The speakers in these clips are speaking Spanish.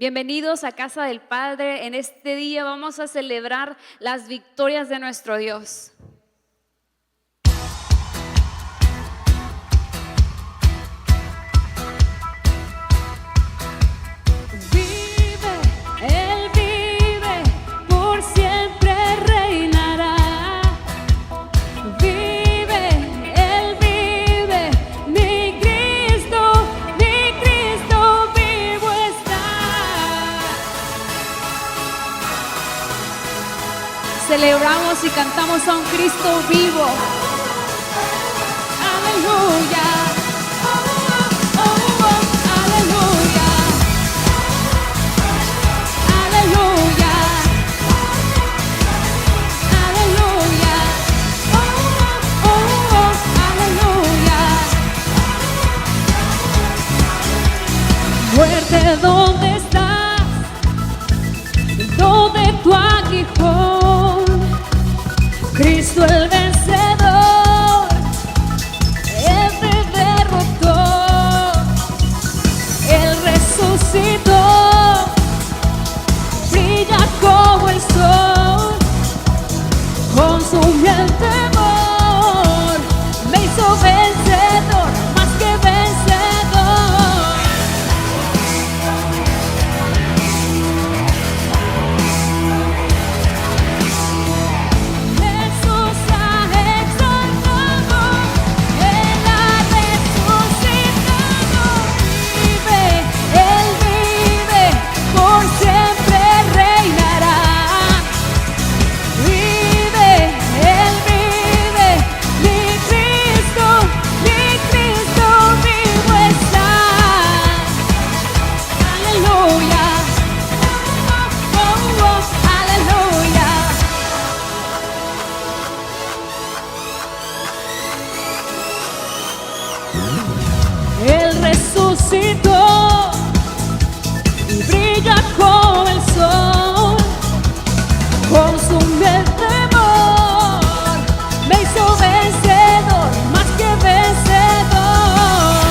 Bienvenidos a Casa del Padre. En este día vamos a celebrar las victorias de nuestro Dios. Vive, Él vive, por siempre reinará. Vive, Él vive, mi Cristo vivo está. Celebramos y cantamos a un Cristo vivo. Aleluya. Oh, oh, oh, aleluya. Aleluya. Aleluya. Oh, oh, oh, aleluya. Muerte, ¿dónde estás? ¿Dónde tu aguijón? Cristo el vencedor, Él te derrotó, Él resucitó, brilla como el sol, consumió el temor, me hizo vencedor, más que vencedor. Él resucitó y brilla como el sol, consumió el temor, me hizo vencedor, más que vencedor.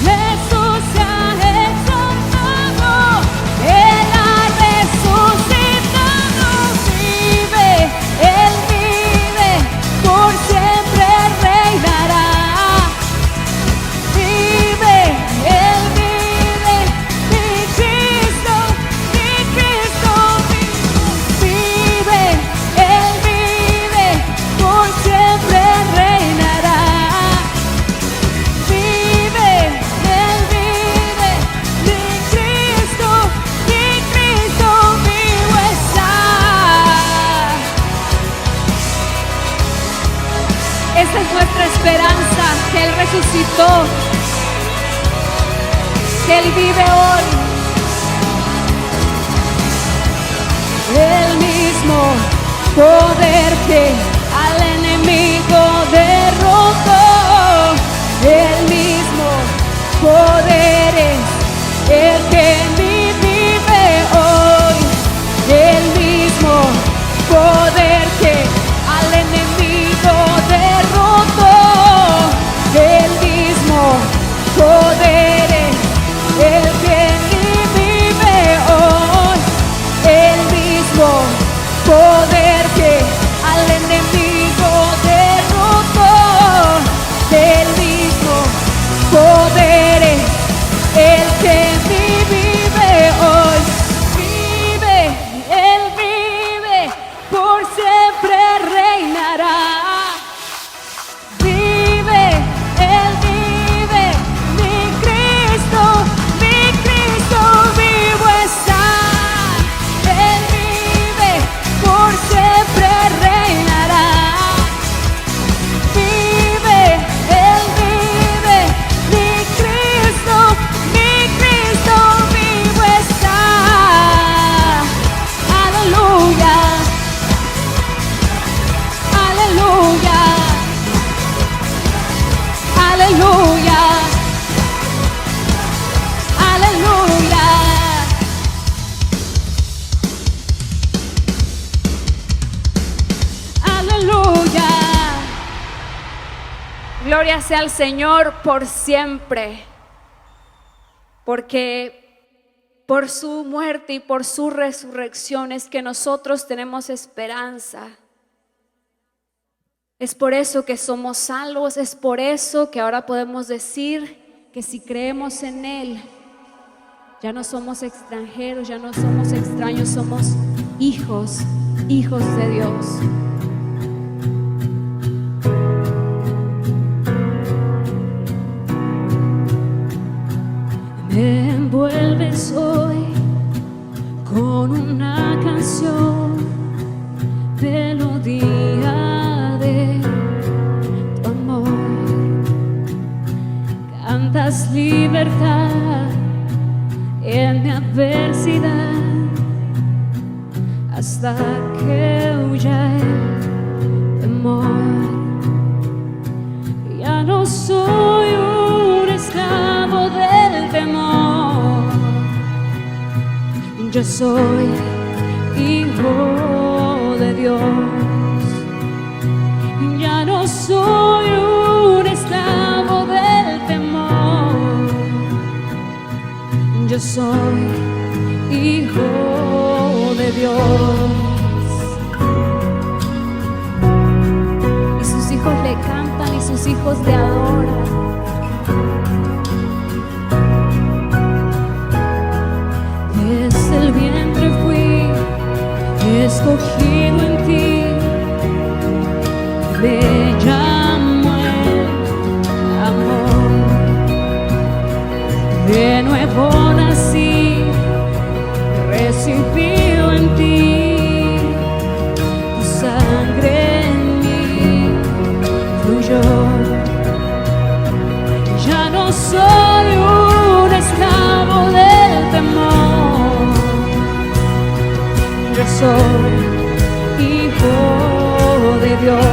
Jesús se ha exaltado, Él ha resucitado. Él vive, por siempre reinará. Vive, Él vive, mi Cristo vive. Él vive, por siempre reinará. Vive, Él vive, mi Cristo vivo está. Esa es nuestra esperanza, que Él resucitó, que Él vive hoy. El mismo poder que al enemigo derrotó, el mismo poder es el que en mí vive hoy. El mismo poder que al enemigo derrotó, el mismo poder es el que en mí vive hoy. El mismo poder que al enemigo Gloria sea al Señor por siempre, porque por su muerte y por su resurrección es que nosotros tenemos esperanza. Es por eso que somos salvos, es por eso que ahora podemos decir que si creemos en Él, ya no somos extranjeros, ya no somos extraños, somos hijos de Dios. Me envuelves hoy con una canción, melodía de tu amor. Cantas libertad en mi adversidad hasta que huya el temor. Ya no soy un esclavo del temor, yo soy hijo de Dios. Ya no soy un esclavo del temor, yo soy hijo de Dios. Y sus hijos le cantan y sus hijos le adoran. Desde el vientre fui escogido en ti, me llamo el amor. De nuevo nací, recibido en ti, tu sangre en mí fluyó. Ya no soy un esclavo del temor, yo soy hijo de Dios.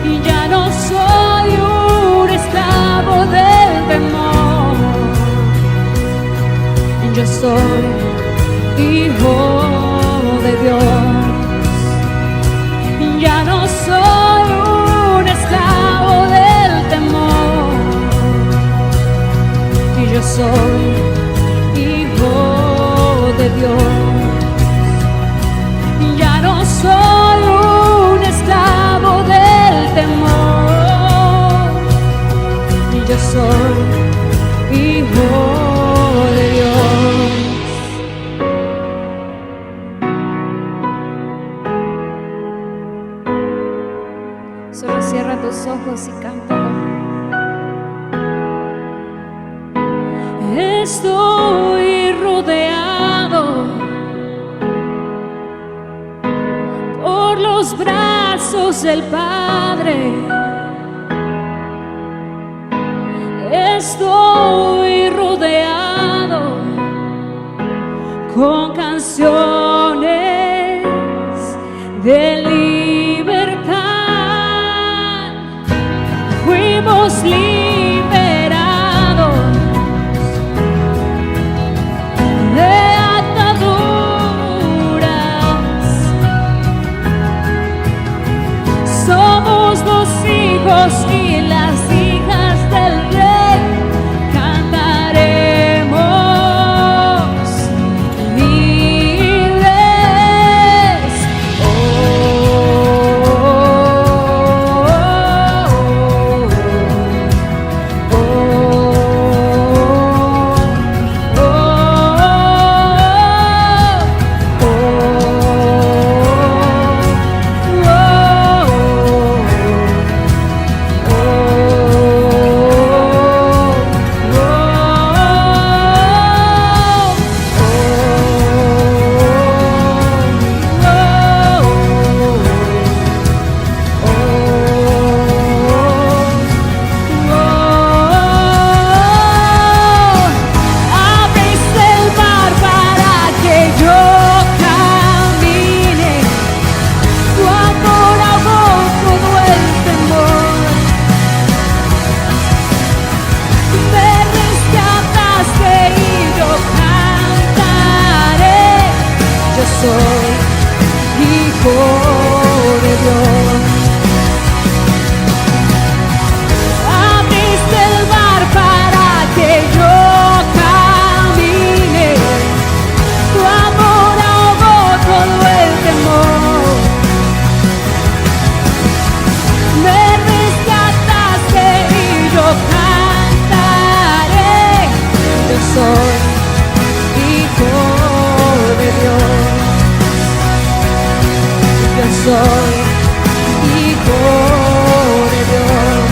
Y ya no soy un esclavo del temor, yo soy hijo de Dios. Ya no soy un esclavo del temor, y yo soy hijo de Dios. Ya no soy un esclavo del temor, y yo soy hijo de Dios. Solo cierra tus ojos y cántalo. Estoy rodeado por los brazos del Padre. Estoy rodeado con canciones de libertad. Fuimos liberados de ataduras. Somos los hijos y las hijas del Rey. Cantaremos libres. soy hijo de Dios. soy hijo de Dios.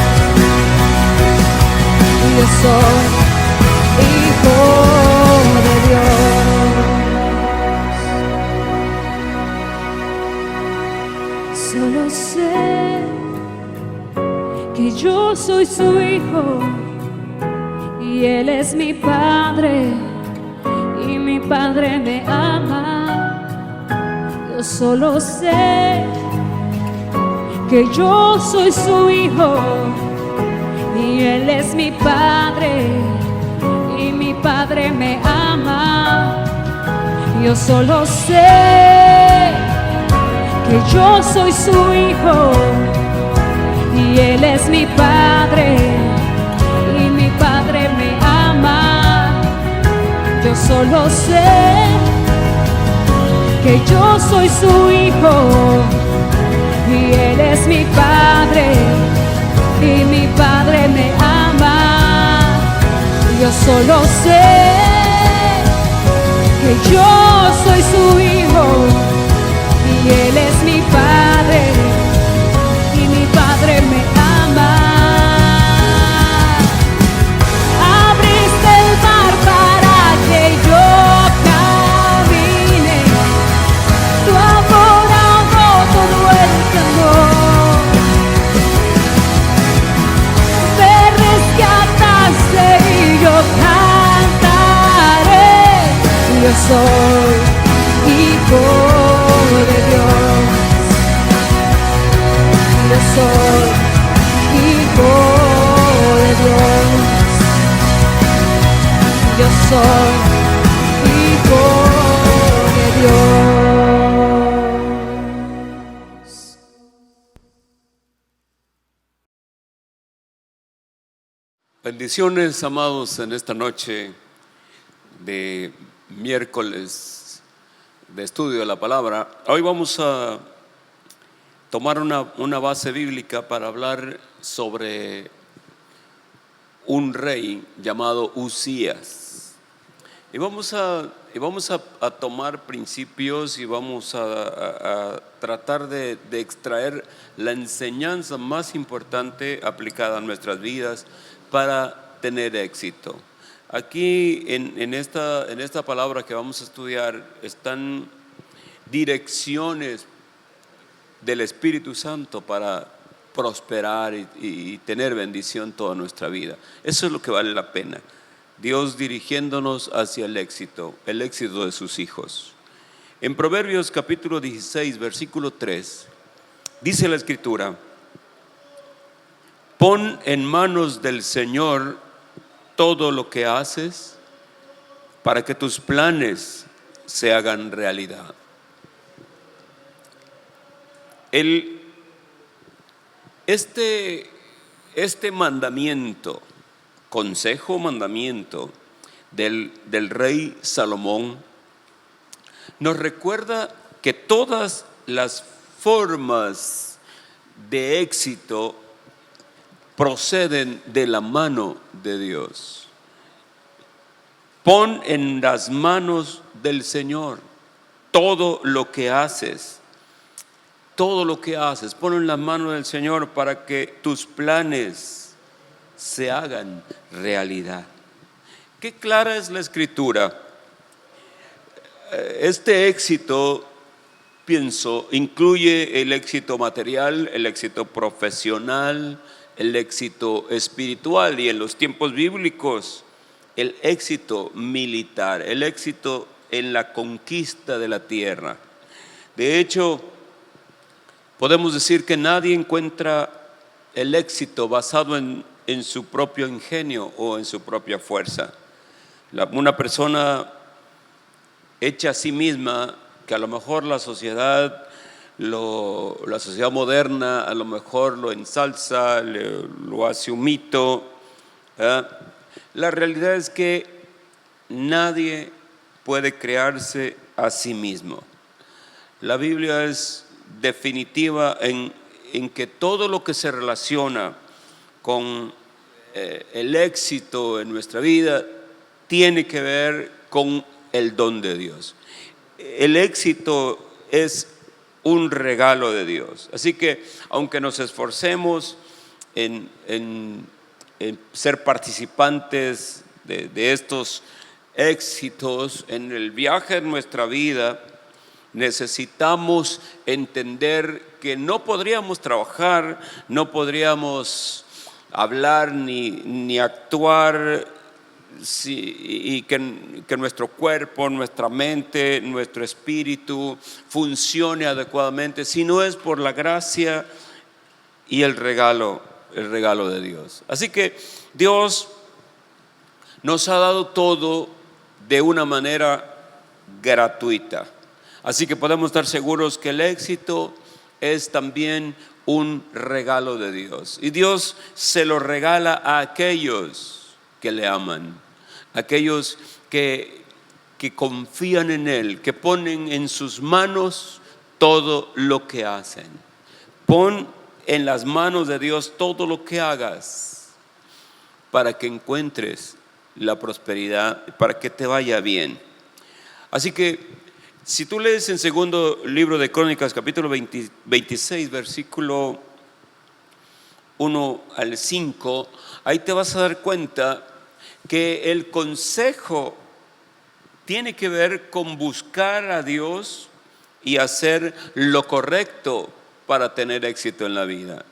Yo soy hijo de Dios. Solo sé que yo soy su hijo y Él es mi Padre y mi Padre me ama. Yo solo sé que yo soy su hijo y Él es mi Padre y mi Padre me ama. Yo solo sé que yo soy su hijo y Él es mi Padre y mi Padre me ama. Yo solo sé que yo soy su hijo y Él es mi Padre y mi Padre me ama. Yo solo sé que yo soy su hijo y Él es mi Padre y mi Padre me ama. Abriste el mar para que yo camine, tu amor ahogó todo el temor. Me rescataste y yo cantaré. Yo soy hijo de Dios. Yo soy hijo de Dios. Yo soy hijo de Dios. Bendiciones, amados, en esta noche de miércoles de estudio de la palabra. Hoy vamos a tomar una base bíblica para hablar sobre un rey llamado Uzías. Y vamos a tomar principios y vamos a tratar de extraer la enseñanza más importante aplicada a nuestras vidas para tener éxito. Aquí en esta palabra que vamos a estudiar están direcciones del Espíritu Santo para prosperar y tener bendición toda nuestra vida. Eso es lo que vale la pena. Dios dirigiéndonos hacia el éxito de sus hijos. En Proverbios capítulo 16, versículo 3, dice la Escritura: pon en manos del Señor todo lo que haces para que tus planes se hagan realidad. Este mandamiento, mandamiento del rey Salomón, nos recuerda que todas las formas de éxito proceden de la mano de Dios. Pon en las manos del Señor todo lo que haces. Todo lo que haces, ponlo en las manos del Señor para que tus planes se hagan realidad. Qué clara es la Escritura. Este éxito, pienso, incluye el éxito material, el éxito profesional, el éxito espiritual y en los tiempos bíblicos el éxito militar, el éxito en la conquista de la tierra. De hecho, podemos decir que nadie encuentra el éxito basado en su propio ingenio o en su propia fuerza. Una persona hecha a sí misma, que a lo mejor la sociedad moderna a lo mejor lo ensalza, lo hace un mito. La realidad es que nadie puede crearse a sí mismo. La Biblia es definitiva en que todo lo que se relaciona con el éxito en nuestra vida tiene que ver con el don de Dios. El éxito es un regalo de Dios. Así que aunque nos esforcemos en ser participantes de estos éxitos en el viaje de nuestra vida, necesitamos entender que no podríamos trabajar, no podríamos hablar ni actuar y que nuestro cuerpo, nuestra mente, nuestro espíritu funcione adecuadamente, si no es por la gracia y el regalo de Dios. Así que Dios nos ha dado todo de una manera gratuita. Así que podemos estar seguros que el éxito es también un regalo de Dios. Y Dios se lo regala a aquellos que le aman, aquellos que confían en Él, que ponen en sus manos todo lo que hacen. Pon en las manos de Dios todo lo que hagas para que encuentres la prosperidad, para que te vaya bien. Así que si tú lees en segundo libro de Crónicas, capítulo 26, versículo 1 al 5, ahí te vas a dar cuenta que el consejo tiene que ver con buscar a Dios y hacer lo correcto para tener éxito en la vida.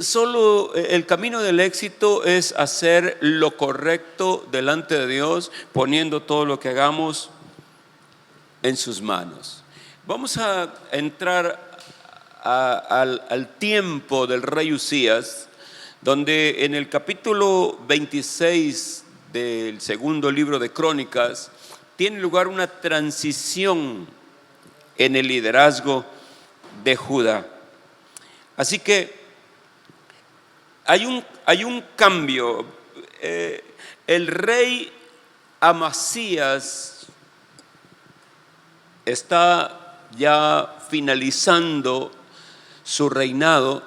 Solo el camino del éxito es hacer lo correcto delante de Dios, poniendo todo lo que hagamos en sus manos. Vamos a entrar al tiempo del rey Usías, donde en el capítulo 26 del segundo libro de Crónicas tiene lugar una transición en el liderazgo de Judá. Así que hay un cambio. El rey Amasías está ya finalizando su reinado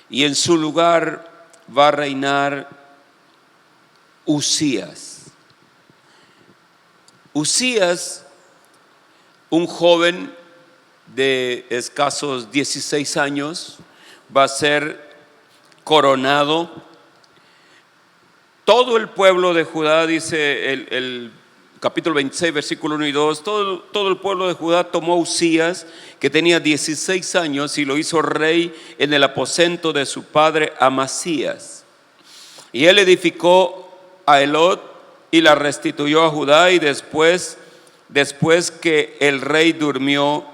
y en su lugar va a reinar Usías. Usías, un joven de escasos 16 años, va a ser coronado. Todo el pueblo de Judá, dice el capítulo 26, versículo 1 y 2, todo el pueblo de Judá tomó a Usías, que tenía 16 años, y lo hizo rey en el aposento de su padre Amasías. Y él edificó a Elot y la restituyó a Judá, y después que el rey durmió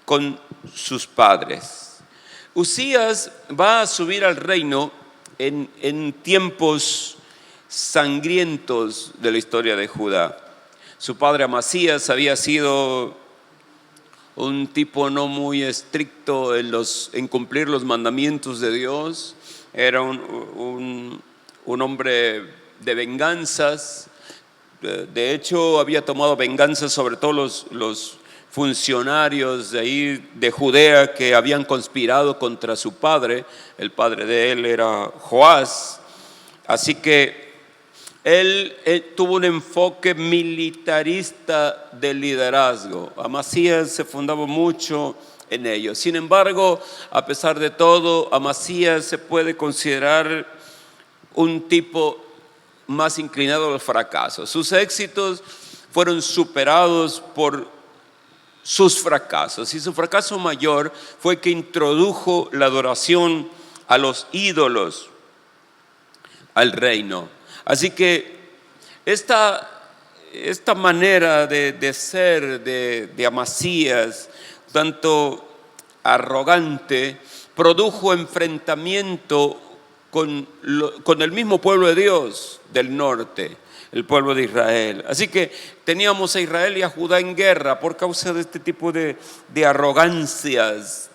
con sus padres. Usías va a subir al reino en tiempos sangrientos de la historia de Judá. Su padre Amasías había sido un tipo no muy estricto en cumplir los mandamientos de Dios. Era un hombre de venganzas. De hecho, había tomado venganzas sobre todos los funcionarios de ahí de Judea que habían conspirado contra su padre. El padre de él era Joás. Así que él tuvo un enfoque militarista del liderazgo. Amasías se fundaba mucho en ello. Sin embargo, a pesar de todo, Amasías se puede considerar un tipo más inclinado al fracaso. Sus éxitos fueron superados por sus fracasos, y su fracaso mayor fue que introdujo la adoración a los ídolos al reino. Así que esta manera de ser de Amasías, tanto arrogante, produjo enfrentamiento con el mismo pueblo de Dios del norte, el pueblo de Israel. Así que teníamos a Israel y a Judá en guerra por causa de este tipo de arrogancias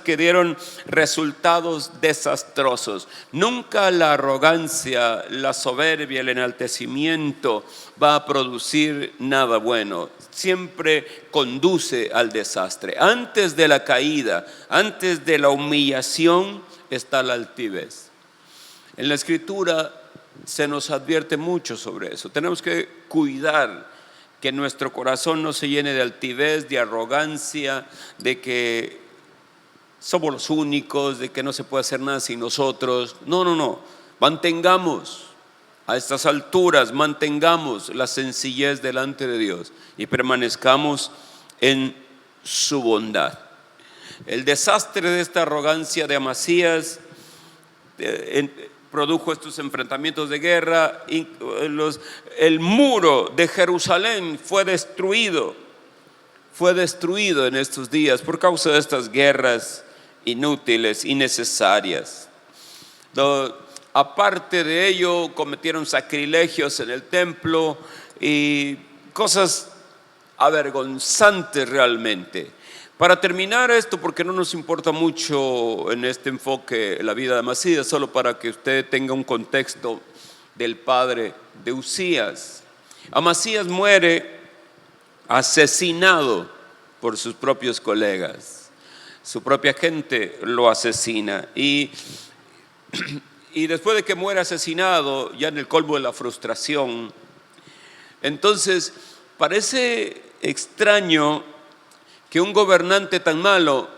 que dieron resultados desastrosos. Nunca la arrogancia, la soberbia, el enaltecimiento va a producir nada bueno. Siempre conduce al desastre. Antes de la caída, antes de la humillación, está la altivez. En la Escritura se nos advierte mucho sobre eso. Tenemos que cuidar que nuestro corazón no se llene de altivez, de arrogancia, de que somos los únicos, de que no se puede hacer nada sin nosotros. No. Mantengamos a estas alturas, mantengamos la sencillez delante de Dios y permanezcamos en su bondad. El desastre de esta arrogancia de Amasías produjo estos enfrentamientos de guerra. El muro de Jerusalén fue destruido en estos días por causa de estas guerras inútiles, innecesarias. Aparte de ello, cometieron sacrilegios en el templo y cosas avergonzantes realmente. Para terminar esto, porque no nos importa mucho en este enfoque la vida de Amasías, solo para que usted tenga un contexto del padre de Uzías. Amasías muere asesinado por sus propios colegas. Su propia gente lo asesina. Y después de que muere asesinado, ya en el colmo de la frustración, entonces parece extraño que un gobernante tan malo,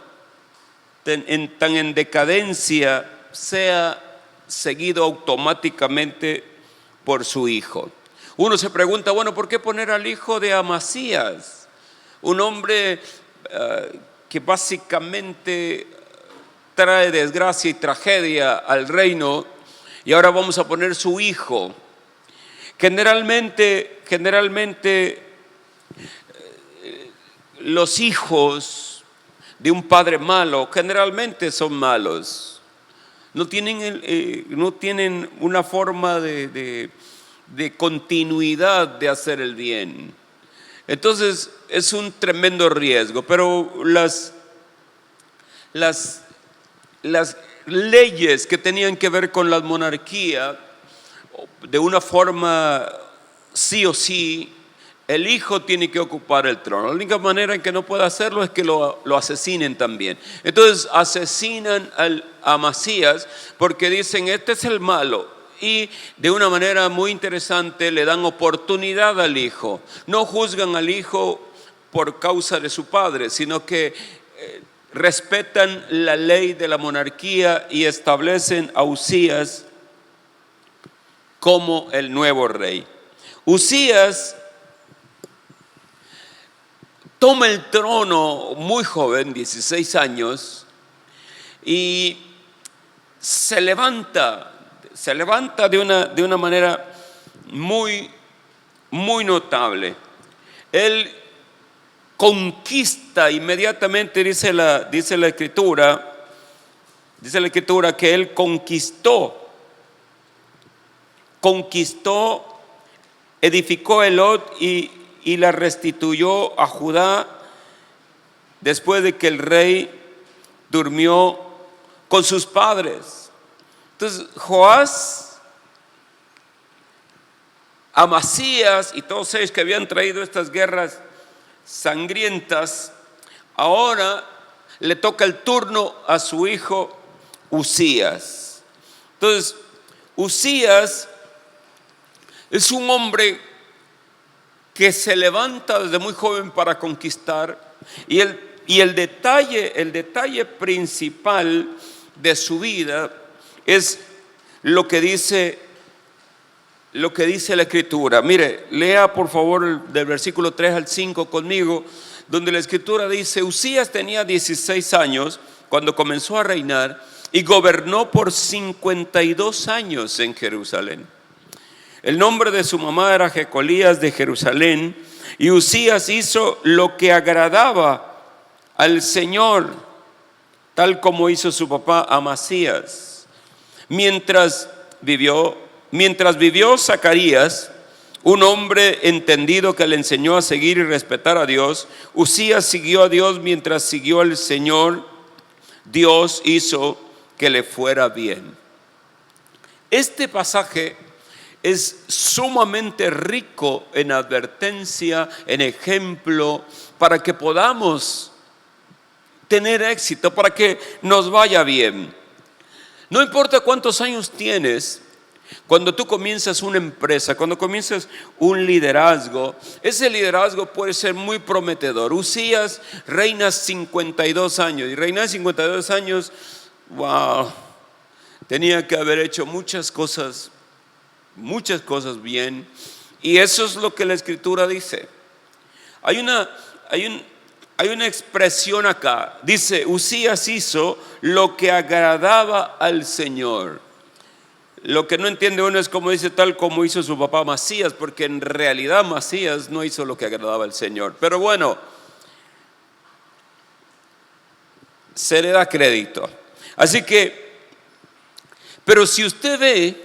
tan en decadencia, sea seguido automáticamente por su hijo. Uno se pregunta, bueno, ¿por qué poner al hijo de Amasías? Un hombre que básicamente trae desgracia y tragedia al reino, y ahora vamos a poner su hijo. Generalmente los hijos de un padre malo generalmente son malos. No tienen una forma de continuidad de hacer el bien. Entonces es un tremendo riesgo. Pero las leyes que tenían que ver con la monarquía, de una forma sí o sí, el hijo tiene que ocupar el trono. La única manera en que no puede hacerlo es que lo asesinen también. Entonces asesinan a Amasías porque dicen, este es el malo. Y de una manera muy interesante le dan oportunidad al hijo. No juzgan al hijo por causa de su padre, sino que respetan la ley de la monarquía y establecen a Uzías como el nuevo rey. Uzías toma el trono muy joven, 16 años, y se levanta de una manera muy, muy notable. Él conquista inmediatamente, dice la escritura que él conquistó, edificó Elot y la restituyó a Judá después de que el rey durmió con sus padres. Entonces Joás, Amasías y todos ellos que habían traído estas guerras sangrientas, ahora le toca el turno a su hijo Uzías. Entonces Uzías es un hombre que se levanta desde muy joven para conquistar, y el detalle principal de su vida es lo que dice la escritura. Mire, lea por favor del versículo 3 al 5 conmigo, donde la escritura dice: Uzías tenía 16 años cuando comenzó a reinar y gobernó por 52 años en Jerusalén. El nombre de su mamá era Jecolías de Jerusalén, y Uzías hizo lo que agradaba al Señor, tal como hizo su papá Amasías. Mientras vivió Zacarías, un hombre entendido que le enseñó a seguir y respetar a Dios, Uzías siguió a Dios mientras siguió al Señor. Dios hizo que le fuera bien. Este pasaje es sumamente rico en advertencia, en ejemplo, para que podamos tener éxito, para que nos vaya bien. No importa cuántos años tienes, Cuando tú comienzas una empresa, cuando comienzas un liderazgo, ese liderazgo puede ser muy prometedor. Usías reina 52 años y reinar 52 años, wow, tenía que haber hecho muchas cosas bien, y eso es lo que la Escritura dice. Hay una expresión acá, dice: Usías hizo lo que agradaba al Señor. Lo que no entiende uno es como dice, tal como hizo su papá Amasías, porque en realidad Amasías no hizo lo que agradaba al Señor. Pero bueno, se le da crédito. Así que, pero si usted ve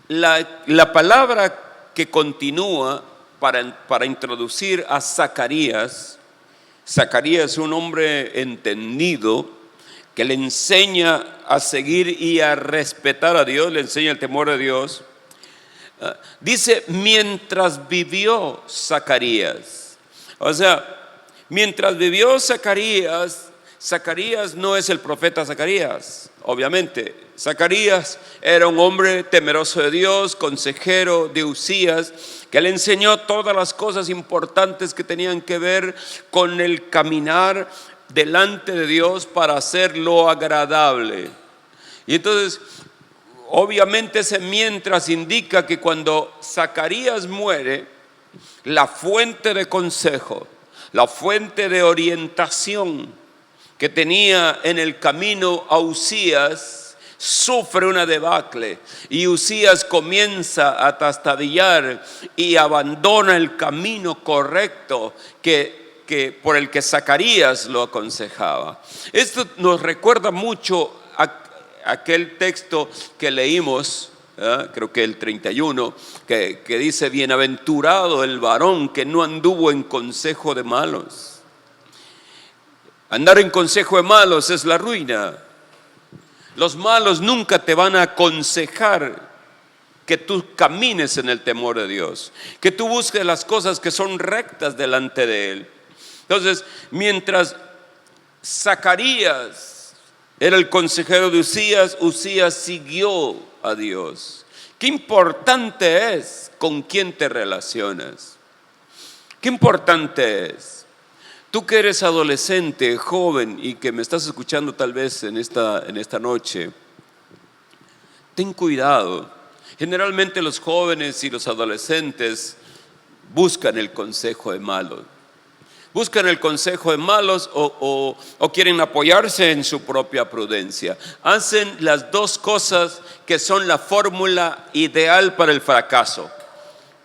la palabra que continúa para introducir a Zacarías, Zacarías es un hombre entendido que le enseña a seguir y a respetar a Dios, le enseña el temor de Dios. Dice: mientras vivió Zacarías. O sea, mientras vivió Zacarías, Zacarías no es el profeta Zacarías, obviamente. Zacarías era un hombre temeroso de Dios, consejero de Usías, que le enseñó todas las cosas importantes que tenían que ver con el caminar delante de Dios para hacerlo agradable. Y entonces, obviamente, ese mientras indica que cuando Zacarías muere, la fuente de consejo, la fuente de orientación que tenía en el camino a Usías, sufre una debacle, y Usías comienza a trastabillar y abandona el camino correcto por el que Zacarías lo aconsejaba. Esto nos recuerda mucho a aquel texto que leímos, creo que el 31, que dice: bienaventurado el varón que no anduvo en consejo de malos. Andar en consejo de malos es la ruina. Los malos nunca te van a aconsejar que tú camines en el temor de Dios, que tú busques las cosas que son rectas delante de Él. Entonces, mientras Zacarías era el consejero de Usías, Usías siguió a Dios. Qué importante es con quién te relacionas. Qué importante es. Tú que eres adolescente, joven, y que me estás escuchando tal vez en esta noche, ten cuidado. Generalmente los jóvenes y los adolescentes buscan el consejo de malos. Buscan el consejo de malos o quieren apoyarse en su propia prudencia. Hacen las dos cosas que son la fórmula ideal para el fracaso.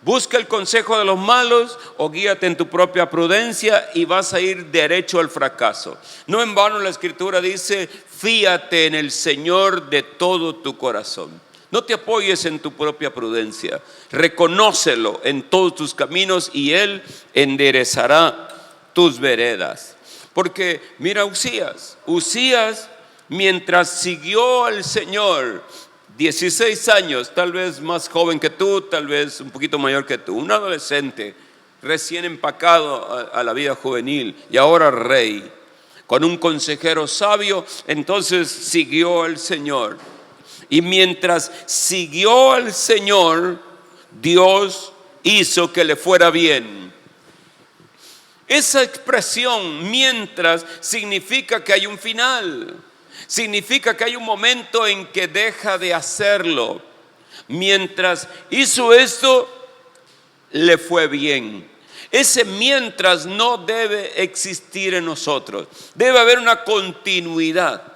Busca el consejo de los malos o guíate en tu propia prudencia y vas a ir derecho al fracaso. No en vano la Escritura dice: fíate en el Señor de todo tu corazón. No te apoyes en tu propia prudencia. Reconócelo en todos tus caminos y Él enderezará tus veredas. Porque mira, Usías, mientras siguió al Señor, 16 años, tal vez más joven que tú, tal vez un poquito mayor que tú, un adolescente recién empacado a la vida juvenil y ahora rey, con un consejero sabio, entonces siguió al Señor. Y mientras siguió al Señor, Dios hizo que le fuera bien. Esa expresión mientras significa que hay un final. Significa que hay un momento en que deja de hacerlo. Mientras hizo esto, le fue bien. Ese mientras no debe existir en nosotros. Debe haber una continuidad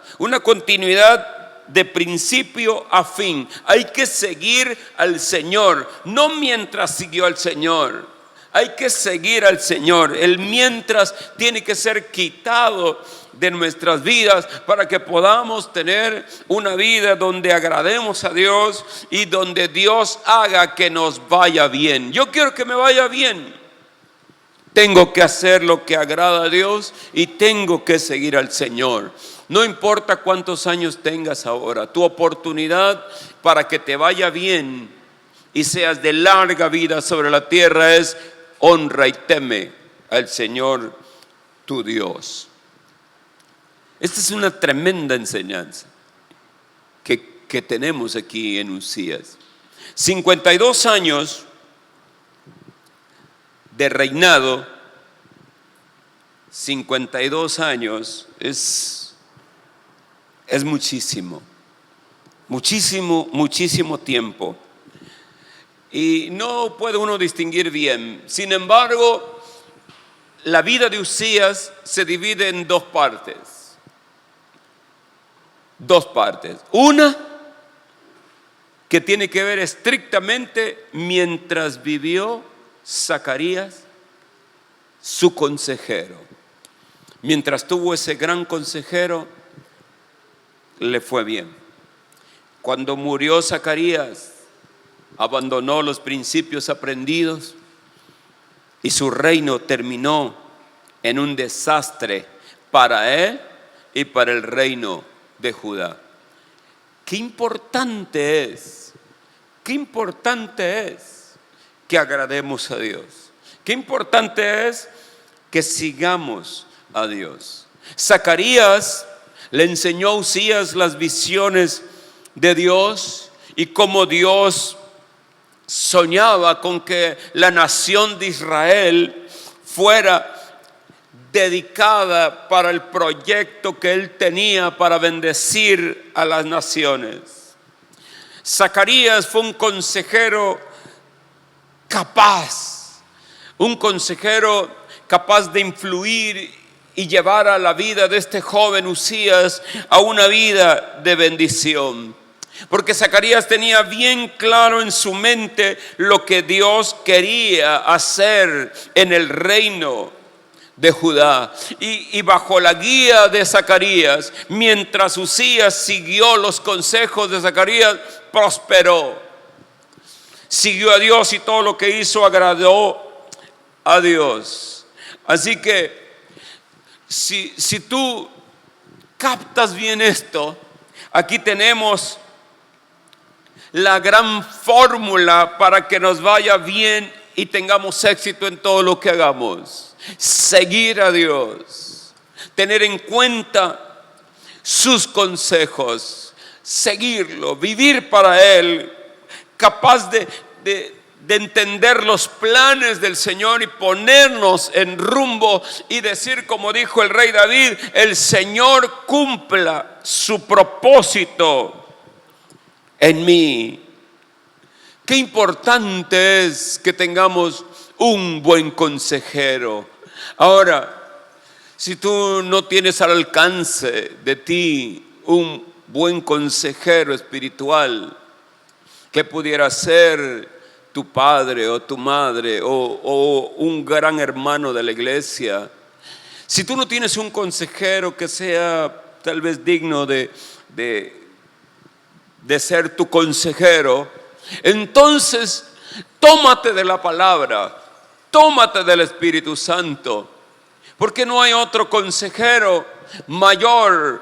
de principio a fin. Hay que seguir al Señor, no mientras siguió al Señor. Hay que seguir al Señor. El mientras tiene que ser quitado de nuestras vidas para que podamos tener una vida donde agrademos a Dios y donde Dios haga que nos vaya bien. Yo quiero que me vaya bien. Tengo que hacer lo que agrada a Dios y tengo que seguir al Señor. No importa cuántos años tengas ahora, tu oportunidad para que te vaya bien y seas de larga vida sobre la tierra es: honra y teme al Señor tu Dios. Esta es una tremenda enseñanza que que tenemos aquí en Usías. 52 años de reinado, 52 años es muchísimo, muchísimo tiempo. Y no puede uno distinguir bien. Sin embargo, la vida de Usías se divide en dos partes. Dos partes. Una que tiene que ver estrictamente mientras vivió Zacarías, su consejero. Mientras tuvo ese gran consejero, le fue bien. Cuando murió Zacarías, abandonó los principios aprendidos y su reino terminó en un desastre para él y para el reino de Judá. Qué importante es que agrademos a Dios. Qué importante es que sigamos a Dios. Zacarías le enseñó a Usías las visiones de Dios y cómo Dios soñaba con que la nación de Israel fuera dedicada para el proyecto que él tenía para bendecir a las naciones. Zacarías fue un consejero capaz, de influir y llevar a la vida de este joven Usías a una vida de bendición. Porque Zacarías tenía bien claro en su mente lo que Dios quería hacer en el reino de Judá. Y bajo la guía de Zacarías, mientras Usías siguió los consejos de Zacarías, prosperó. Siguió a Dios y todo lo que hizo agradó a Dios. Así que si tú captas bien esto, aquí tenemos la gran fórmula para que nos vaya bien y tengamos éxito en todo lo que hagamos. Seguir a Dios, tener en cuenta sus consejos, seguirlo, vivir para Él, capaz de entender los planes del Señor y ponernos en rumbo y decir, como dijo el rey David: el Señor cumpla su propósito en mí. Qué importante es que tengamos un buen consejero. Ahora, si tú no tienes al alcance de ti un buen consejero espiritual, que pudiera ser tu padre o tu madre o un gran hermano de la iglesia, si tú no tienes un consejero que sea tal vez digno de ser tu consejero, entonces tómate de la palabra, tómate del Espíritu Santo, porque no hay otro consejero mayor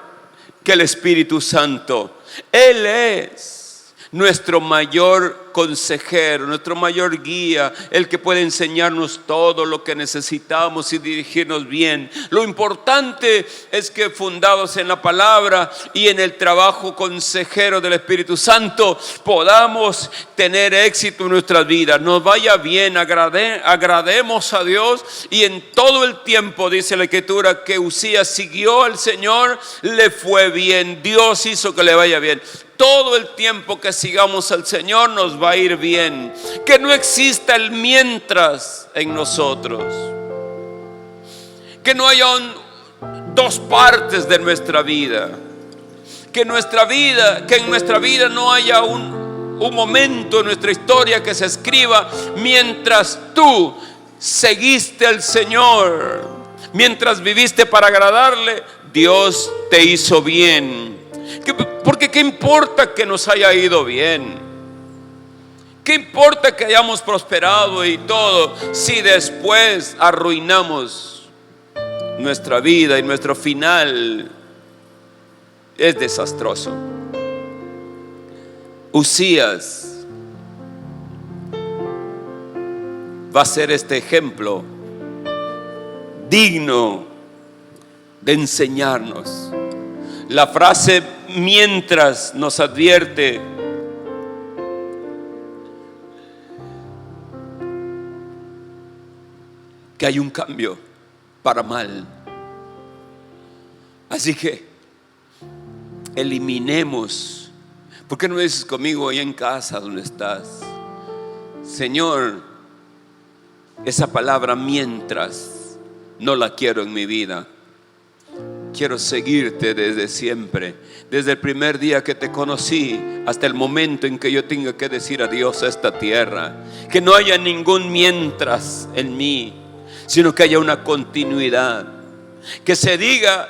que el Espíritu Santo. Él es nuestro mayor consejero, nuestro mayor guía, el que puede enseñarnos todo lo que necesitamos y dirigirnos bien. Lo importante es que, fundados en la palabra y en el trabajo consejero del Espíritu Santo, podamos tener éxito en nuestras vidas, nos vaya bien, agrademos a Dios. Y en todo el tiempo, dice la Escritura, que Usías siguió al Señor, le fue bien. Dios hizo que le vaya bien. Todo el tiempo que sigamos al Señor nos va a ir bien. Que no exista el mientras en nosotros. Que no haya dos partes de nuestra vida. Que en nuestra vida no haya un momento en nuestra historia que se escriba: mientras tú seguiste al Señor, mientras viviste para agradarle, Dios te hizo bien. Porque ¿qué importa que nos haya ido bien? ¿Qué importa que hayamos prosperado y todo, si después arruinamos nuestra vida y nuestro final es desastroso? Usías va a ser este ejemplo digno de enseñarnos La frase mientras nos advierte que hay un cambio para mal. Así que eliminemos. ¿Por qué no dices conmigo ahí en casa donde estás? Señor, esa palabra mientras no la quiero en mi vida. Quiero seguirte desde siempre, desde el primer día que te conocí hasta el momento en que yo tenga que decir adiós a esta tierra. Que no haya ningún mientras en mí, sino que haya una continuidad. Que se diga,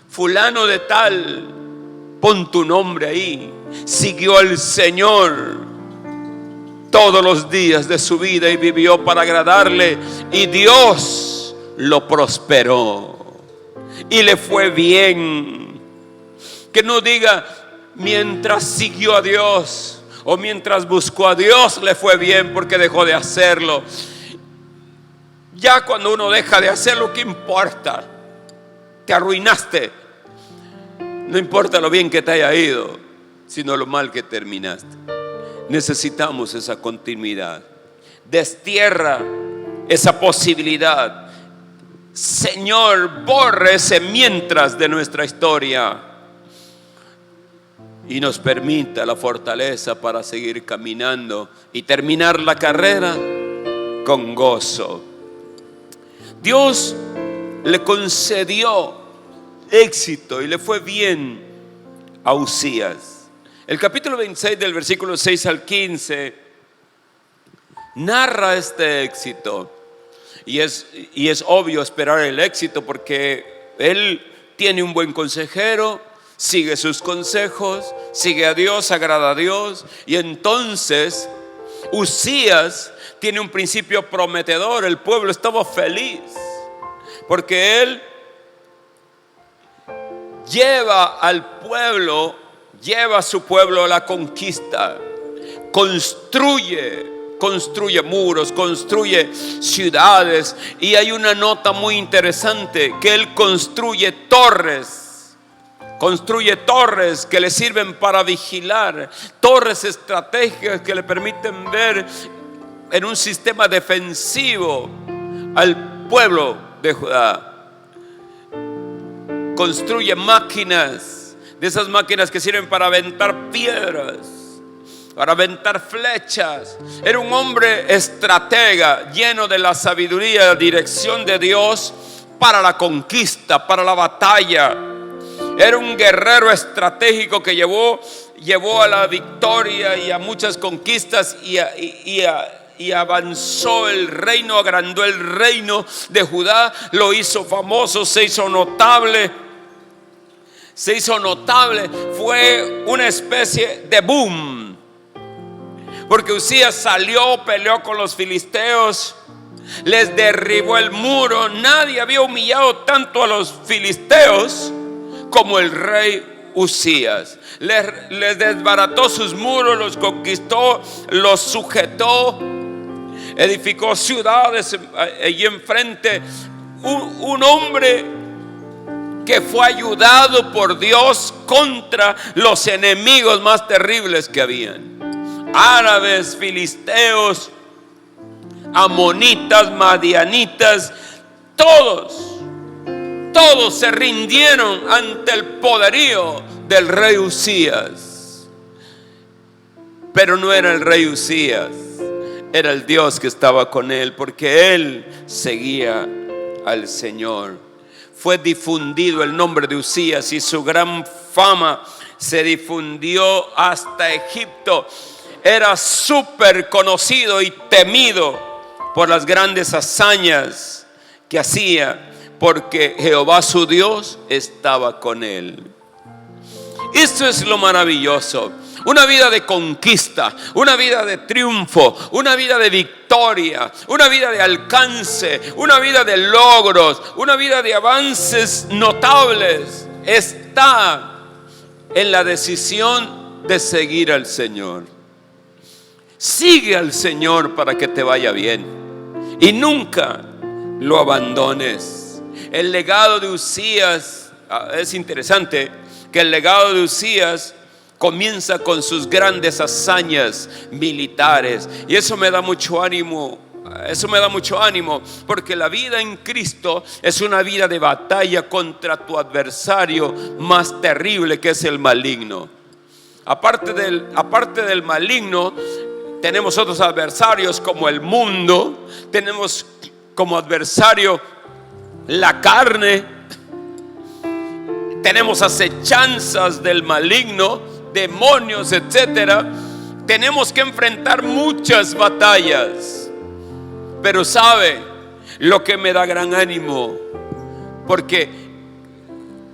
fulano de tal, pon tu nombre ahí, siguió al Señor todos los días de su vida y vivió para agradarle, y Dios lo prosperó y le fue bien. Que no diga mientras siguió a Dios o mientras buscó a Dios le fue bien porque dejó de hacerlo. Ya cuando uno deja de hacerlo, ¿qué importa? Te arruinaste. No importa lo bien que te haya ido, sino lo mal que terminaste. Necesitamos esa continuidad. Destierra esa posibilidad. Señor, borre ese mientras de nuestra historia y nos permita la fortaleza para seguir caminando y terminar la carrera con gozo. Dios le concedió éxito y le fue bien a Uzías. El capítulo 26 del versículo 6 al 15 narra este éxito. Y es obvio esperar el éxito porque él tiene un buen consejero, sigue sus consejos, sigue a Dios, agrada a Dios. Y entonces Uzías tiene un principio prometedor. El pueblo estaba feliz porque él lleva a su pueblo a la conquista, construye muros, construye ciudades. Y hay una nota muy interesante, que él construye torres que le sirven para vigilar, torres estratégicas que le permiten ver en un sistema defensivo al pueblo de Judá. Construye máquinas, de esas máquinas que sirven para aventar piedras, para aventar flechas. Era un hombre estratega, lleno de la sabiduría, la dirección de Dios para la conquista, para la batalla. Era un guerrero estratégico que llevó a la victoria y a muchas conquistas y avanzó el reino, agrandó el reino de Judá, lo hizo famoso, se hizo notable. Fue una especie de boom. Porque Uzías salió, peleó con los filisteos, les derribó el muro. Nadie había humillado tanto a los filisteos como el rey Uzías. Les desbarató sus muros, los conquistó, los sujetó, edificó ciudades allí enfrente. Un hombre que fue ayudado por Dios contra los enemigos más terribles que habían: árabes, filisteos, amonitas, madianitas. Todos se rindieron ante el poderío del rey Uzías. Pero no era el rey Uzías, era el Dios que estaba con él, porque él seguía al Señor. Fue difundido el nombre de Uzías y su gran fama se difundió hasta Egipto. Era súper conocido y temido por las grandes hazañas que hacía, porque Jehová su Dios estaba con él. Esto es lo maravilloso. Una vida de conquista, una vida de triunfo, una vida de victoria, una vida de alcance, una vida de logros, una vida de avances notables, está en la decisión de seguir al Señor. Sigue al Señor para que te vaya bien y nunca lo abandones. El legado de Uzías es interesante que el legado de Uzías comienza con sus grandes hazañas militares. Y eso me da mucho ánimo. Eso me da mucho ánimo, porque la vida en Cristo es una vida de batalla contra tu adversario más terrible, que es el maligno. Aparte del maligno, tenemos otros adversarios como el mundo, tenemos como adversario la carne, tenemos acechanzas del maligno, demonios, etcétera. Tenemos que enfrentar muchas batallas. Pero sabe lo que me da gran ánimo, porque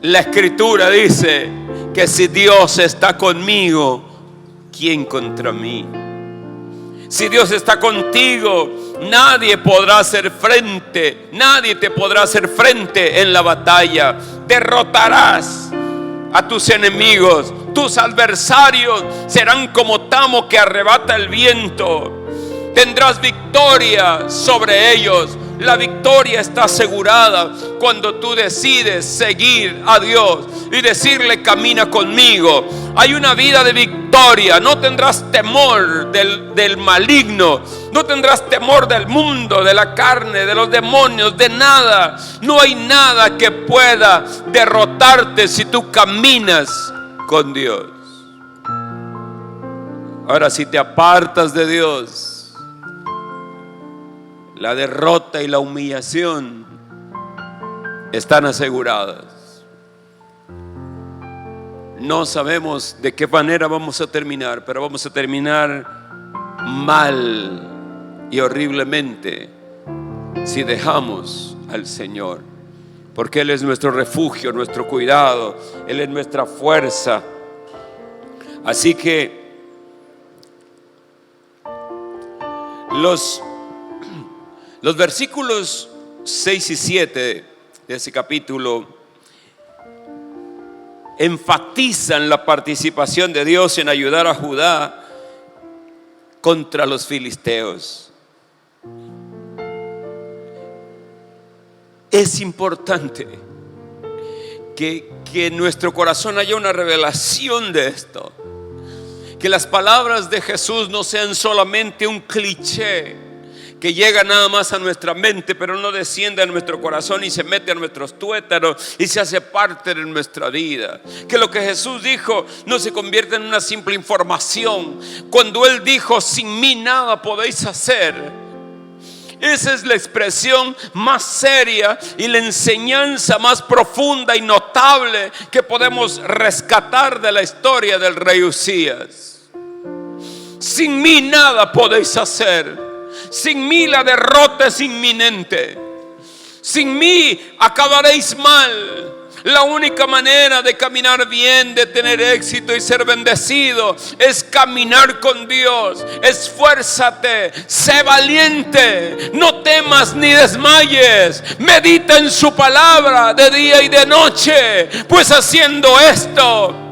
la Escritura dice que si Dios está conmigo, ¿quién contra mí? Si Dios está contigo, nadie podrá hacer frente, nadie te podrá hacer frente en la batalla. Derrotarás a tus enemigos, tus adversarios serán como tamo que arrebata el viento. Tendrás victoria sobre ellos. La victoria está asegurada cuando tú decides seguir a Dios y decirle: camina conmigo. Hay una vida de victoria. No tendrás temor del maligno. No tendrás temor del mundo, de la carne, de los demonios, de nada. No hay nada que pueda derrotarte si tú caminas con Dios. Ahora, si te apartas de Dios, la derrota y la humillación están aseguradas. No sabemos de qué manera vamos a terminar, pero vamos a terminar mal y horriblemente si dejamos al Señor, porque Él es nuestro refugio, nuestro cuidado, Él es nuestra fuerza. Así que los versículos 6 y 7 de ese capítulo enfatizan la participación de Dios en ayudar a Judá contra los filisteos. Es importante que en nuestro corazón haya una revelación de esto, que las palabras de Jesús no sean solamente un cliché que llega nada más a nuestra mente, pero no desciende a nuestro corazón y se mete a nuestros tuétanos y se hace parte de nuestra vida. Que lo que Jesús dijo no se convierta en una simple información. Cuando Él dijo: sin mí nada podéis hacer, esa es la expresión más seria y la enseñanza más profunda y notable que podemos rescatar de la historia del rey Uzías. Sin mí nada podéis hacer. Sin mí la derrota es inminente. Sin mí acabaréis mal. La única manera de caminar bien, de tener éxito y ser bendecido, es caminar con Dios. Esfuérzate, sé valiente, no temas ni desmayes. Medita en su palabra de día y de noche, pues haciendo esto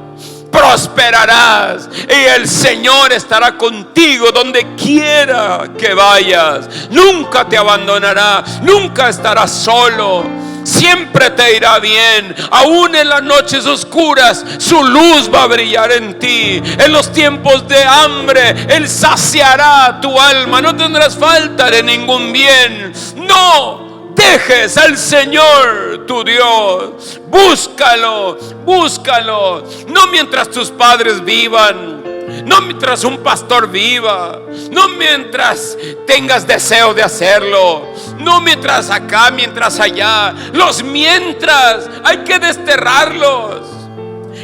prosperarás y el Señor estará contigo donde quiera que vayas. Nunca te abandonará, nunca estarás solo. Siempre te irá bien. Aún en las noches oscuras su luz va a brillar en ti. En los tiempos de hambre Él saciará tu alma. No tendrás falta de ningún bien. No dejes al Señor tu Dios. Búscalo, búscalo. No mientras tus padres vivan, no mientras un pastor viva, no mientras tengas deseo de hacerlo, no mientras acá, mientras allá. Los mientras hay que desterrarlos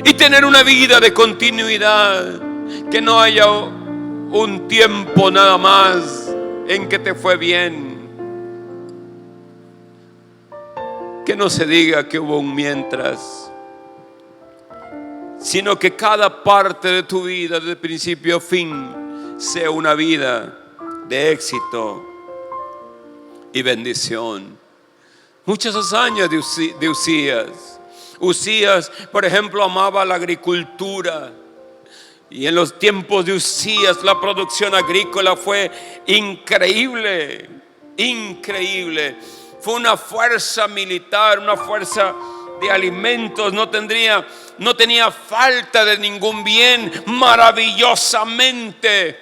y tener una vida de continuidad. Que no haya un tiempo nada más en que te fue bien. Que no se diga que hubo un mientras, sino que cada parte de tu vida, de principio a fin, sea una vida de éxito y bendición. Muchas hazañas de Uzías. Uzías, por ejemplo, amaba la agricultura. Y en los tiempos de Uzías la producción agrícola fue increíble, increíble. Fue una fuerza militar, una fuerza de alimentos, no tenía falta de ningún bien. Maravillosamente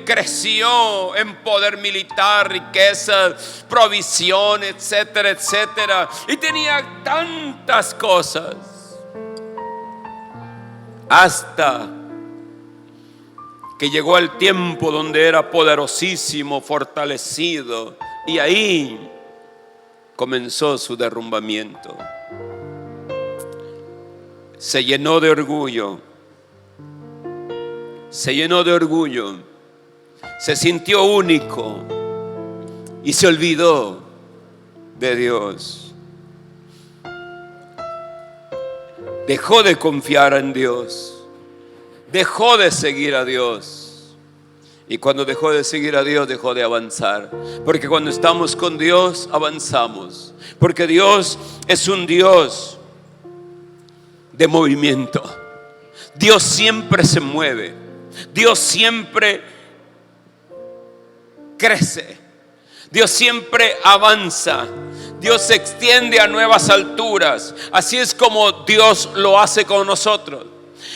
creció en poder militar, riquezas, provisión, etcétera, etcétera. Y tenía tantas cosas, hasta que llegó el tiempo donde era poderosísimo, fortalecido, y ahí comenzó su derrumbamiento. Se llenó de orgullo, se sintió único y se olvidó de Dios. Dejó de confiar en Dios, dejó de seguir a Dios. Y cuando dejó de seguir a Dios, dejó de avanzar. Porque cuando estamos con Dios, avanzamos. Porque Dios es un Dios de movimiento. Dios siempre se mueve. Dios siempre crece. Dios siempre avanza. Dios se extiende a nuevas alturas. Así es como Dios lo hace con nosotros.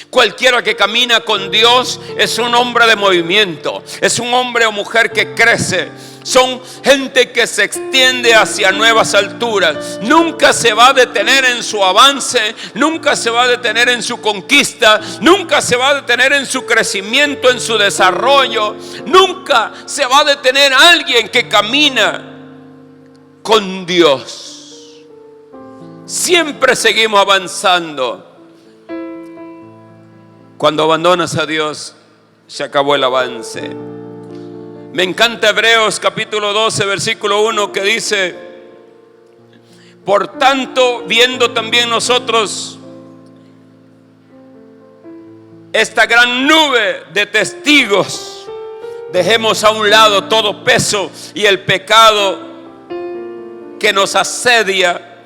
Cualquiera que camina con Dios es un hombre de movimiento, es un hombre o mujer que crece. Son gente que se extiende hacia nuevas alturas. Nunca se va a detener en su avance, nunca se va a detener en su conquista, nunca se va a detener en su crecimiento, en su desarrollo. Nunca se va a detener alguien que camina con Dios. Siempre seguimos avanzando. Cuando abandonas a Dios, se acabó el avance. Me encanta Hebreos capítulo 12, versículo 1, que dice: por tanto, viendo también nosotros esta gran nube de testigos, dejemos a un lado todo peso y el pecado que nos asedia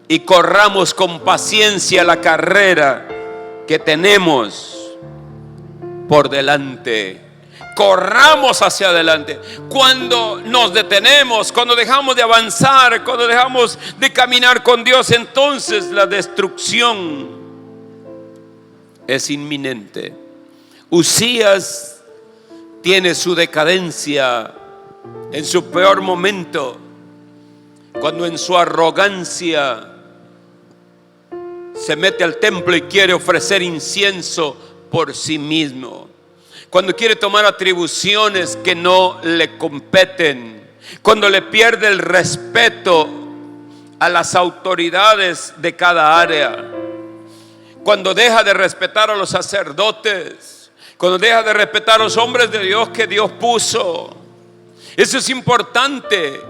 y corramos con paciencia la carrera que tenemos por delante. Corramos hacia adelante. Cuando nos detenemos, cuando dejamos de avanzar, cuando dejamos de caminar con Dios, entonces la destrucción es inminente. Uzías tiene su decadencia en su peor momento, cuando en su arrogancia se mete al templo y quiere ofrecer incienso por sí mismo. Cuando quiere tomar atribuciones que no le competen. Cuando le pierde el respeto a las autoridades de cada área. Cuando deja de respetar a los sacerdotes. Cuando deja de respetar a los hombres de Dios que Dios puso. Eso es importante.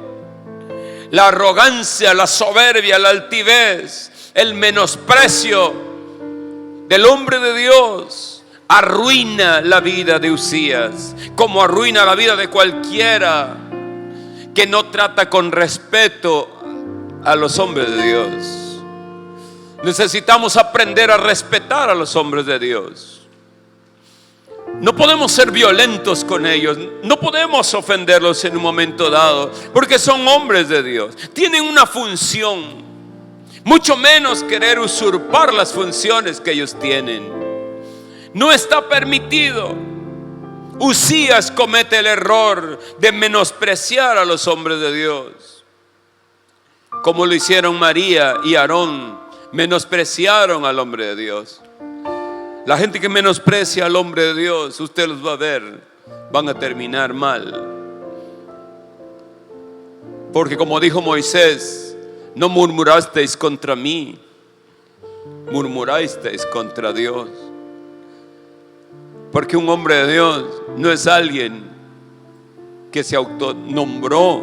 La arrogancia, la soberbia, la altivez, el menosprecio del hombre de Dios arruina la vida de Uzías, como arruina la vida de cualquiera que no trata con respeto a los hombres de Dios. Necesitamos aprender a respetar a los hombres de Dios. No podemos ser violentos con ellos, no podemos ofenderlos en un momento dado, porque son hombres de Dios, tienen una función. Mucho menos querer usurpar las funciones que ellos tienen. No está permitido. Uzías comete el error de menospreciar a los hombres de Dios, como lo hicieron María y Aarón. Menospreciaron al hombre de Dios. La gente que menosprecia al hombre de Dios, usted los va a ver, van a terminar mal. Porque como dijo Moisés: no murmurasteis contra mí, murmurasteis contra Dios. Porque un hombre de Dios no es alguien que se autonombró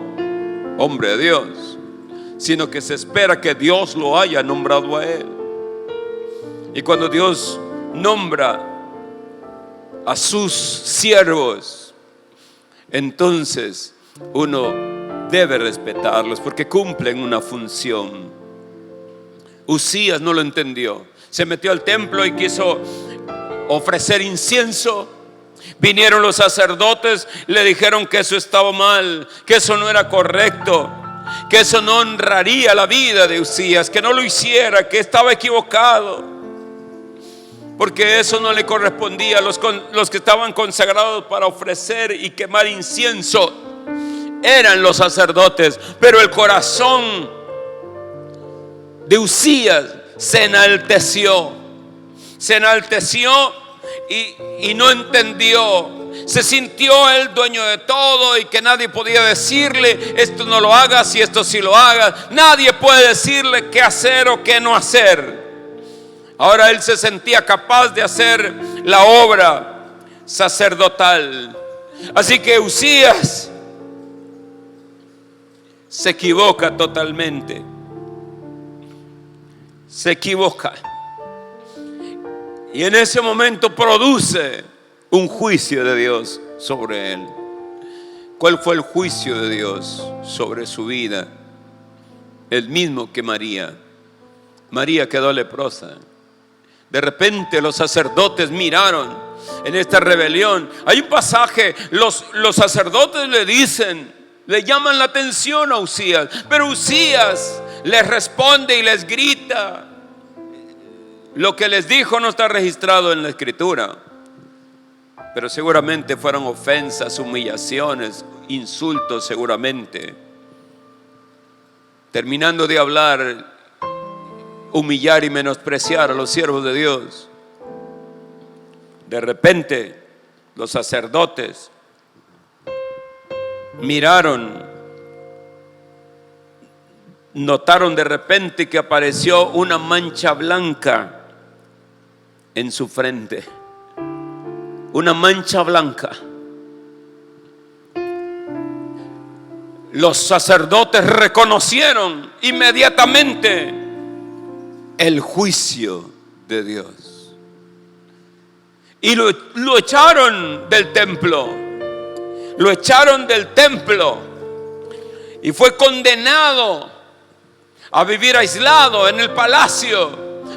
hombre de Dios, sino que se espera que Dios lo haya nombrado a él. Y cuando Dios nombra a sus siervos, entonces uno debe respetarlos porque cumplen una función. Uzías no lo entendió. Se metió al templo y quiso ofrecer incienso. Vinieron los sacerdotes, le dijeron que eso estaba mal, que eso no era correcto. que eso no honraría la vida de Usías, que no lo hiciera, que estaba equivocado, porque eso no le correspondía a los que estaban consagrados para ofrecer y quemar incienso. Eran los sacerdotes, pero el corazón de Usías se enalteció y no entendió. Se sintió el dueño de todo y que nadie podía decirle: esto no lo hagas y esto sí lo hagas. Nadie puede decirle qué hacer o qué no hacer. Ahora él se sentía capaz de hacer la obra sacerdotal. Así que Usías se equivoca totalmente. Se equivoca. Y en ese momento produce un juicio de Dios sobre él. ¿Cuál fue el juicio de Dios sobre su vida? El mismo que María. María quedó leprosa. De repente los sacerdotes miraron en esta rebelión. Hay un pasaje, los sacerdotes le llaman la atención a Usías, pero Usías les responde y les grita. Lo que les dijo no está registrado en la escritura, pero seguramente fueron ofensas, humillaciones, insultos seguramente. Terminando de hablar, humillar y menospreciar a los siervos de Dios. De repente los sacerdotes notaron de repente que apareció una mancha blanca en su frente. Una mancha blanca. Los sacerdotes reconocieron inmediatamente el juicio de Dios y lo echaron del templo. Lo echaron del templo y fue condenado a vivir aislado en el palacio,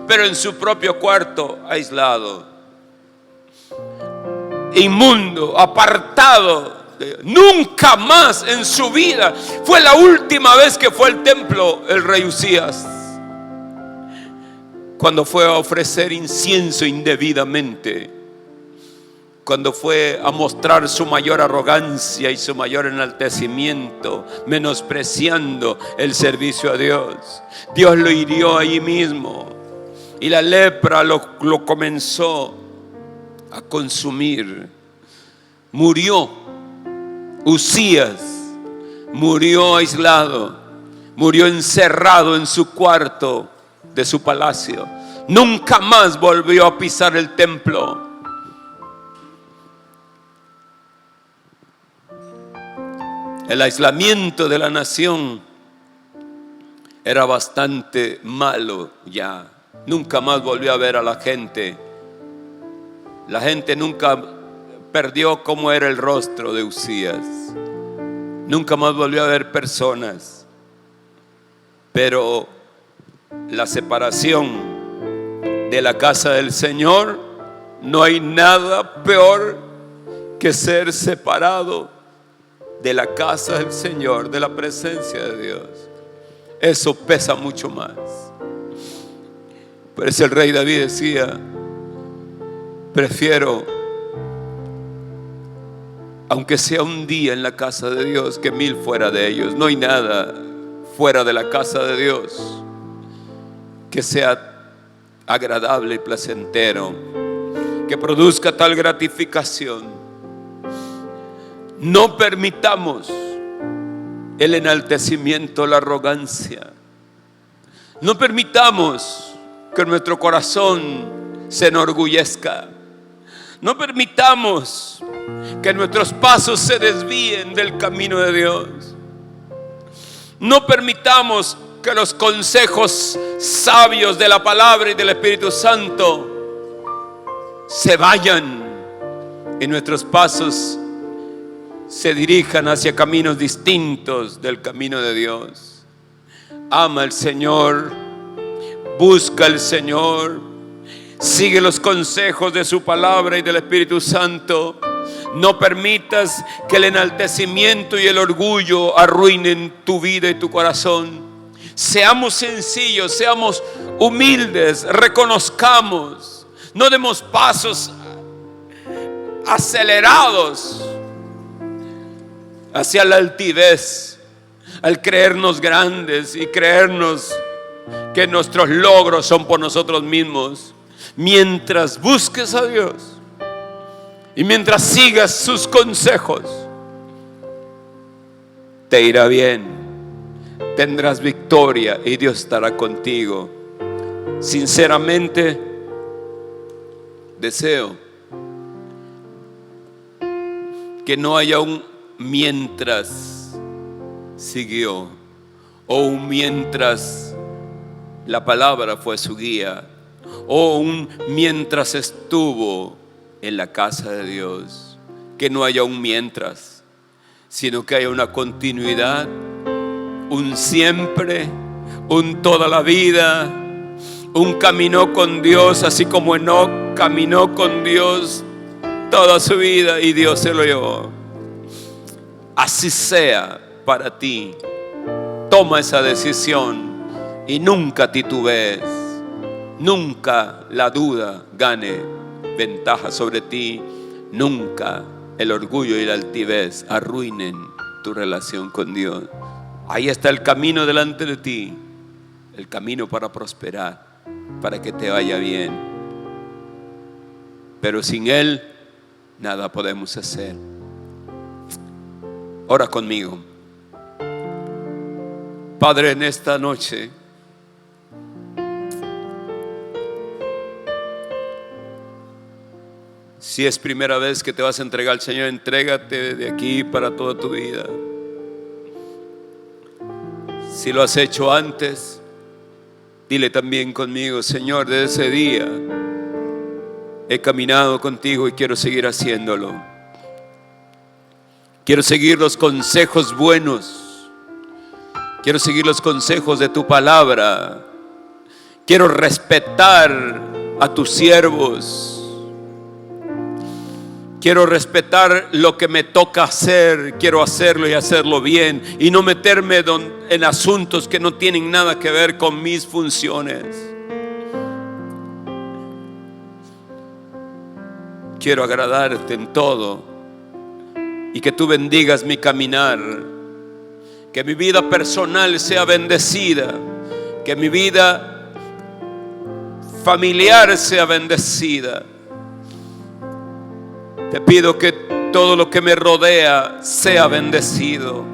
pero en su propio cuarto aislado, inmundo, apartado. Nunca más en su vida. Fue la última vez que fue al templo el rey Usías, cuando fue a ofrecer incienso indebidamente, cuando fue a mostrar su mayor arrogancia y su mayor enaltecimiento, menospreciando el servicio a Dios. Dios lo hirió allí mismo y la lepra lo comenzó a consumir. Murió Usías, murió aislado, murió encerrado en su cuarto de su palacio. Nunca más volvió a pisar el templo. El aislamiento de la nación era bastante malo ya. Nunca más volvió a ver a la gente. La gente nunca perdió cómo era el rostro de Usías. Nunca más volvió a ver personas. Pero la separación de la casa del Señor, no hay nada peor que ser separado de la casa del Señor, de la presencia de Dios. Eso pesa mucho más. Por eso el rey David decía: prefiero, aunque sea un día en la casa de Dios, que 1000 fuera de ellos. No hay nada fuera de la casa de Dios que sea agradable y placentero, que produzca tal gratificación. No permitamos el enaltecimiento, la arrogancia. No permitamos que nuestro corazón se enorgullezca. No permitamos que nuestros pasos se desvíen del camino de Dios. No permitamos que los consejos sabios de la palabra y del Espíritu Santo se vayan y nuestros pasos se dirijan hacia caminos distintos del camino de Dios. Ama al Señor, busca al Señor, sigue los consejos de su palabra y del Espíritu Santo. No permitas que el enaltecimiento y el orgullo arruinen tu vida y tu corazón. Seamos sencillos, seamos humildes, reconozcamos, no demos pasos acelerados hacia la altivez, al creernos grandes y creernos que nuestros logros son por nosotros mismos. Mientras busques a Dios y mientras sigas sus consejos, te irá bien, tendrás victoria y Dios estará contigo. Sinceramente, deseo que no haya un mientras siguió o un mientras la palabra fue su guía o un mientras estuvo en la casa de Dios. Que no haya un mientras, sino que haya una continuidad, un siempre, un toda la vida, un camino con Dios, así como Enoc caminó con Dios toda su vida y Dios se lo llevó. Así sea para ti. Toma esa decisión y nunca titubees, nunca la duda gane ventaja sobre ti, nunca el orgullo y la altivez arruinen tu relación con Dios. Ahí está el camino delante de ti, el camino para prosperar, para que te vaya bien. Pero sin Él nada podemos hacer. Ora conmigo. Padre, en esta noche si es primera vez que te vas a entregar al Señor, entrégate de aquí para toda tu vida. Si lo has hecho antes, dile también conmigo: Señor, desde ese día he caminado contigo y quiero seguir haciéndolo. Quiero seguir los consejos buenos. Quiero seguir los consejos de tu palabra. Quiero respetar a tus siervos. Quiero respetar lo que me toca hacer. Quiero hacerlo y hacerlo bien, y no meterme en asuntos que no tienen nada que ver con mis funciones. Quiero agradarte en todo y que tú bendigas mi caminar. Que mi vida personal sea bendecida. Que mi vida familiar sea bendecida. Te pido que todo lo que me rodea sea bendecido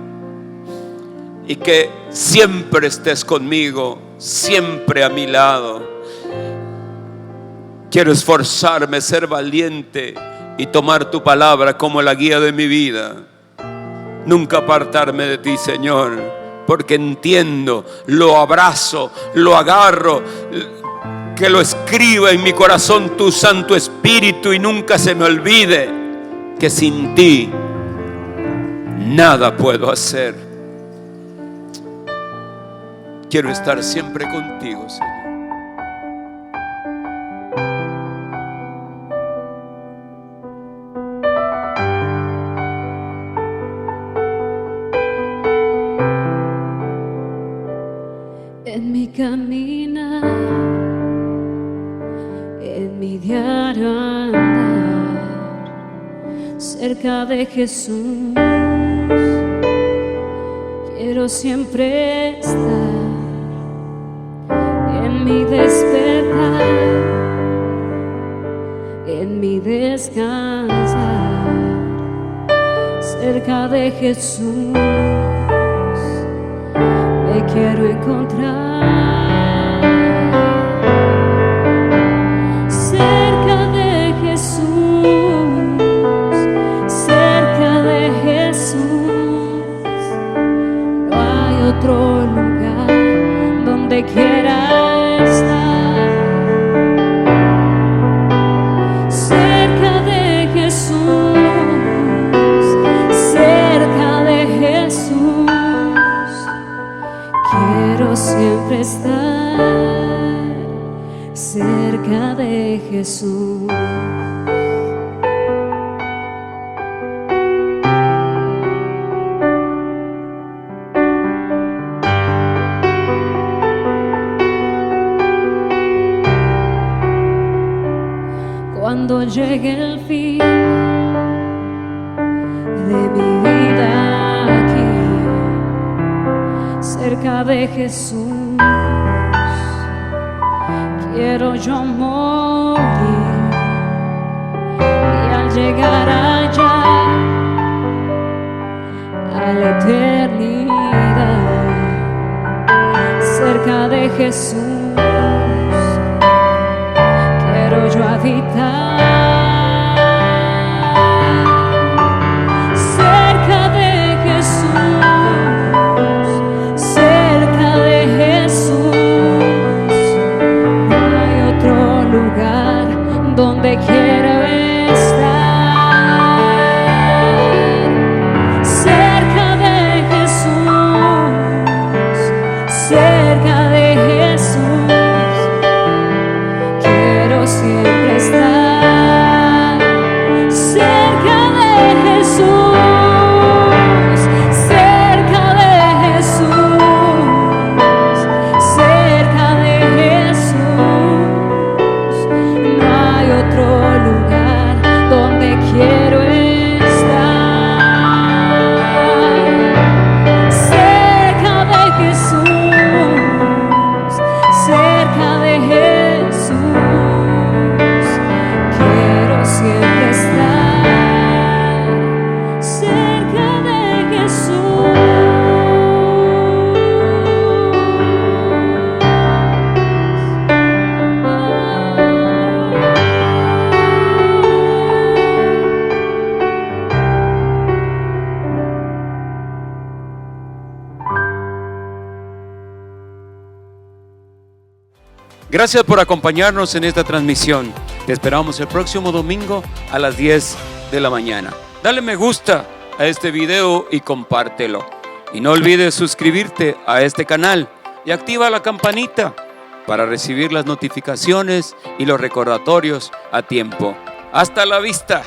y que siempre estés conmigo, siempre a mi lado. Quiero esforzarme, ser valiente y tomar tu palabra como la guía de mi vida. Nunca apartarme de ti, Señor, porque entiendo, lo abrazo, lo agarro, que lo escriba en mi corazón tu Santo Espíritu, y nunca se me olvide que sin ti nada puedo hacer. Quiero estar siempre contigo, Señor. En mi caminar, en mi diario andar, cerca de Jesús, quiero siempre estar. En mi despertar, en mi descansar, cerca de Jesús me quiero encontrar. Cerca de Jesús, cerca de Jesús, no hay otro lugar donde quiera estar. Cerca de Jesús, cerca de Jesús, quiero siempre estar cerca de Jesús. Cuando llegue el fin de mi vida aquí, cerca de Jesús, quiero yo morir, y al llegar allá a la eternidad, cerca de Jesús, quiero yo habitar. Cerca de Jesús, cerca de Jesús, no hay otro lugar donde quiero estar. Cerca de Jesús, cerca de Jesús, quiero siempre estar. Cerca de Jesús, cerca de Jesús, cerca de Jesús, no hay otro lugar donde quiero estar. Cerca de Jesús, cerca de Jesús, quiero siempre estar. Cerca de Jesús. Gracias por acompañarnos en esta transmisión. Te esperamos el próximo domingo a las 10 de la mañana. Dale me gusta a este video y compártelo. Y no olvides suscribirte a este canal y activa la campanita para recibir las notificaciones y los recordatorios a tiempo. Hasta la vista.